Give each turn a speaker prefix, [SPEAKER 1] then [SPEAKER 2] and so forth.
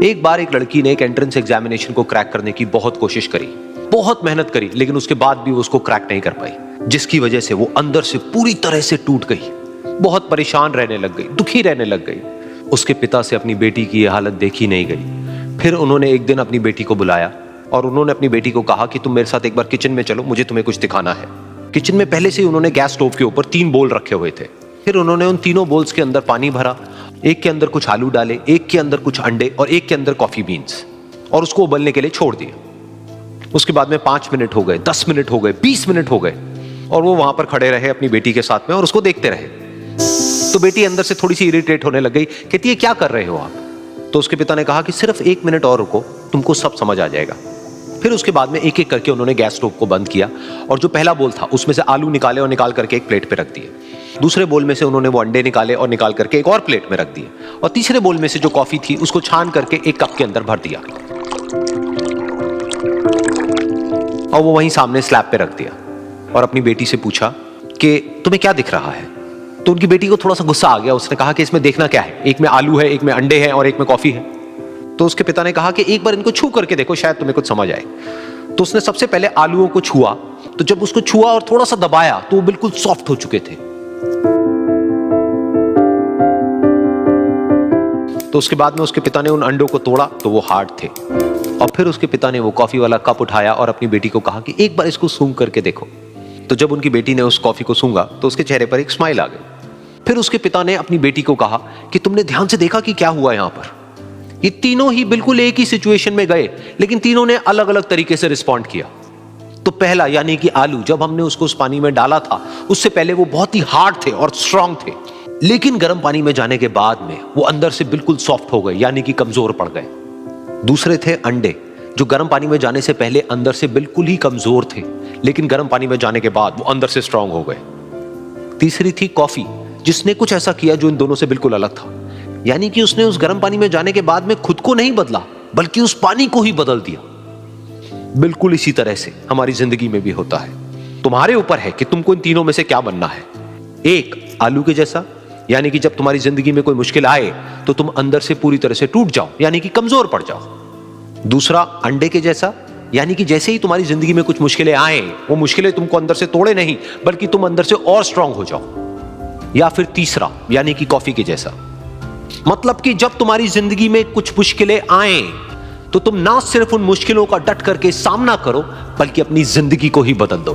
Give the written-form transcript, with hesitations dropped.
[SPEAKER 1] एक बार एक लड़की ने एक एंट्रेंस एग्जामिनेशन को क्रैक करने की बहुत कोशिश करी, बहुत मेहनत करी, लेकिन उसके बाद भी वो उसको क्रैक नहीं कर पाई, जिसकी वजह से वो अंदर से पूरी तरह से टूट गई, बहुत परेशान रहने लग गई, दुखी रहने लग गई। उसके पिता से अपनी बेटी की यह हालत देखी नहीं गई। फिर उन्होंने एक दिन अपनी बेटी को बुलाया और उन्होंने अपनी बेटी को कहा कि तुम मेरे साथ एक बार किचन में चलो, मुझे तुम्हें कुछ दिखाना है। किचन में पहले से ही उन्होंने गैस स्टोव के ऊपर 3 बोल रखे हुए थे। फिर उन्होंने उन तीनों बोल्स के अंदर पानी भरा, एक के अंदर कुछ आलू डाले, एक के अंदर कुछ अंडे और एक के अंदर कॉफी बीन्स, और उसको उबलने के लिए छोड़ दिया। उसके बाद में 5 मिनट हो गए, 10 मिनट हो गए, 20 मिनट हो गए, और वो वहां पर खड़े रहे अपनी बेटी के साथ में और उसको देखते रहे। तो बेटी अंदर से थोड़ी सी इरिटेट होने लग गई, कहती है क्या कर रहे हो आप? तो उसके पिता ने कहा कि सिर्फ 1 मिनट और रुको, तुमको सब समझ आ जाएगा। फिर उसके बाद में एक एक करके उन्होंने गैस स्टोव को बंद किया और जो पहला बोल था उसमें से आलू निकाले और निकाल करके एक प्लेट पे रख दिए। दूसरे बोल में से उन्होंने वो अंडे निकाले और निकाल करके एक और प्लेट में रख दिए, और तीसरे बोल में से जो कॉफी थी उसको छान करके एक कप के अंदर भर दिया और वो वहीं सामने स्लैब पे रख दिया और अपनी बेटी से पूछा कि तुम्हें क्या दिख रहा है? तो उनकी बेटी को थोड़ा सा गुस्सा आ गया। उसने कहा कि इसमें देखना क्या है, एक में आलू है, एक में अंडे हैं और एक में कॉफी है। तो उसके पिता ने कहा कि एक बार इनको छू करके देखो, शायद तुम्हें कुछ समझ आए। तो उसने सबसे पहले आलूओं को छुआ, तो जब उसको छुआ और थोड़ा सा दबाया तो वो बिल्कुल सॉफ्ट हो चुके थे। तो उसके बाद में उसके पिता ने उन अंडों को तोड़ा तो वो हार्ड थे, और फिर उसके पिता ने वो कॉफी वाला कप उठाया और अपनी बेटी को कहा कि एक बार इसको सूंघ करके देखो। तो जब उनकी बेटी ने उस कॉफी को सूंघा तो उसके चेहरे पर एक स्माइल आ गई। फिर उसके पिता ने अपनी बेटी को कहा कि तुमने ध्यान से देखा कि क्या हुआ यहां पर? ये तीनों ही बिल्कुल एक ही सिचुएशन में गए, लेकिन तीनों ने अलग अलग तरीके से रिस्पॉन्ड किया। तो पहला यानी कि आलू, जब हमने उसको उस पानी में डाला था उससे पहले वो बहुत ही हार्ड थे और स्ट्रांग थे, लेकिन गर्म पानी में जाने के बाद में वो अंदर से बिल्कुल सॉफ्ट हो गए, यानी कि कमजोर पड़ गए। दूसरे थे अंडे, जो गर्म पानी में जाने से पहले अंदर से बिल्कुल ही कमजोर थे, लेकिन गर्म पानी में जाने के बाद वो अंदर से स्ट्रांग हो गए। तीसरी थी कॉफी, जिसने कुछ ऐसा किया जो इन दोनों से बिल्कुल अलग था, यानी कि उसने उस गर्म पानी में जाने के बाद में खुद को नहीं बदला, बल्कि उस पानी को ही बदल दिया। बिल्कुल इसी तरह से हमारी जिंदगी में भी होता है। तुम्हारे ऊपर है कि तुमको इन तीनों में से क्या बनना है। एक, आलू के जैसा, यानी कि जब तुम्हारी जिंदगी में कोई मुश्किल आए तो तुम अंदर से पूरी तरह से टूट जाओ, यानी कि कमजोर पड़ जाओ। दूसरा, अंडे के जैसा, यानी कि जैसे ही तुम्हारी जिंदगी में कुछ मुश्किलें आए, वो मुश्किलें तुमको अंदर से तोड़े नहीं, बल्कि तुम अंदर से और स्ट्रांग हो जाओ। या फिर तीसरा, यानी कि कॉफी के जैसा, मतलब कि जब तुम्हारी जिंदगी में कुछ मुश्किलें आए तो तुम ना सिर्फ उन मुश्किलों का डट करके सामना करो, बल्कि अपनी जिंदगी को ही बदल दो।